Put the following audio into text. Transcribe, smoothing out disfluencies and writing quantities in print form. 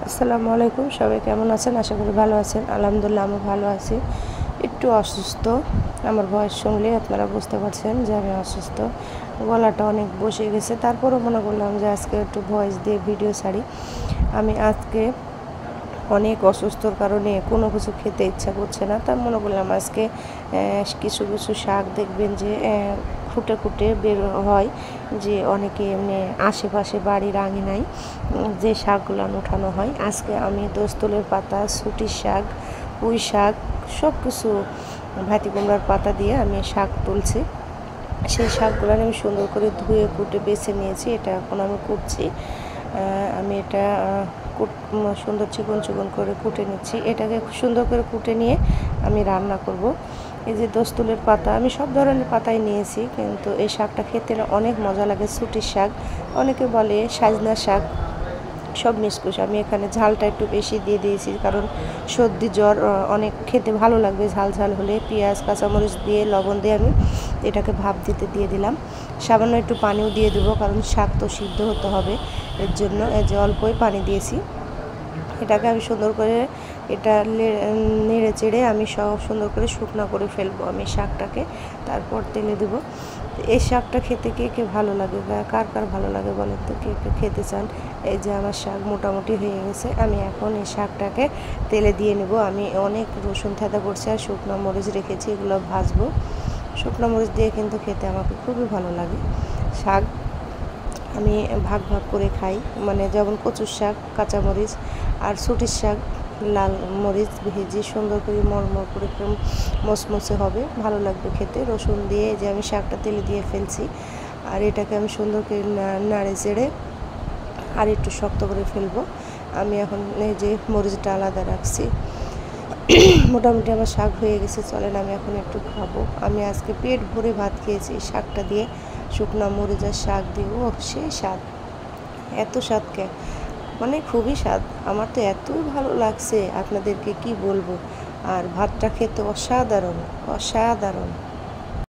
আসসালামু আলাইকুম, সবাই কেমন আছেন? আশা করি ভালো আছেন। আলহামদুলিল্লাহ আমি ভালো আছি। একটু অসুস্থ, আমার ভয়েস শুনলে আপনারা বুঝতে পারছেন যে আমি অসুস্থ। গলাটা অনেক বসে গেছে, তারপরও মনে করলাম যে আজকে একটু ভয়েস দিয়ে ভিডিও ছাড়ি। আমি আজকে অনেক অসুস্থর কারণে কোনো কিছু খেতে ইচ্ছা করছে না, তার মনে করলাম আজকে কিছু কিছু শাক দেখবেন যে খুঁটে খুঁটে বের হয়, যে অনেকে এমনি আশেপাশে বাড়ির আঙিনায় যে শাকগুলো উঠানো হয়। আজকে আমি দোস্তলের পাতা, সুটির শাক, পুঁই শাক সব কিছু ভাতি কুমড়ার পাতা দিয়ে আমি শাক তুলছি। সেই শাকগুলো আমি সুন্দর করে ধুয়ে কুটে বেছে নিয়েছি। এটা এখন আমি কুটছি। আমি এটা সুন্দর চিকন চিকন করে কুটে নিচ্ছি। এটাকে সুন্দর করে কুটে নিয়ে আমি রান্না করব। এই যে দোস্তুলের পাতা, আমি সব ধরনের পাতাই নিয়েছি, কিন্তু এই শাকটা খেতে অনেক মজা লাগে। সুটির শাক, অনেকে বলে সাজনা শাক, সব মিক্স। আমি এখানে ঝালটা একটু বেশি দিয়ে দিয়েছি, কারণ সর্দি জ্বর অনেক খেতে ভালো লাগবে ঝাল ঝাল হলে। পেঁয়াজ কাঁচামরিচ দিয়ে লবণ দিয়ে আমি এটাকে ভাপ দিতে দিয়ে দিলাম। সামান্য একটু পানিও দিয়ে দেবো, কারণ শাক তো সিদ্ধ হতে হবে, এর জন্য এই যে অল্পই পানি দিয়েছি। এটাকে আমি সুন্দর করে এটা নেড়ে চেড়ে আমি সব সুন্দর করে শুকনো করে ফেলবো আমি শাকটাকে, তারপর তেলে দেবো। এই শাকটা খেতে কে কে ভালো লাগে, কার কার ভালো লাগে বলেন তো, কে কে খেতে চান? এই যে আমার শাক মোটামুটি হয়ে গেছে, আমি এখন এই শাকটাকে তেলে দিয়ে নেব। আমি অনেক রসুন থেঁতা করছি আর শুকনো মরিচ রেখেছি, এগুলো ভাজবো। শুকনো মরিচ দিয়ে কিন্তু খেতে আমাকে খুবই ভালো লাগে। শাক আমি ভাগ ভাগ করে খাই, মানে যেমন কচুর শাক কাঁচামরিচ, আর সুটির শাক লাল মরিচ ভেজে সুন্দর করে মরমর করে মচমচে হবে, ভালো লাগবে খেতে। রসুন দিয়ে যে আমি শাকটা তেলে দিয়ে ফেলছি, আর এটাকে আমি সুন্দর করে নাড়ে চেড়ে আর একটু শক্ত করে ফেলবো। আমি এখন এই যে মরিচটা আলাদা রাখছি। মোটামুটি আমার শাক হয়ে গেছে, চলেন আমি এখন একটু খাবো। আমি আজকে পেট ভরে ভাত খেয়েছি শাকটা দিয়ে, শুকনো মরিচ আর শাক দিয়ে। ও সেই স্বাদ, এত স্বাদ মানে খুবই স্বাদ। আমার তো এতই ভালো লাগছে, আপনাদেরকে কি বলবো। আর ভাতটা খেতে অসাধারণ অসাধারণ।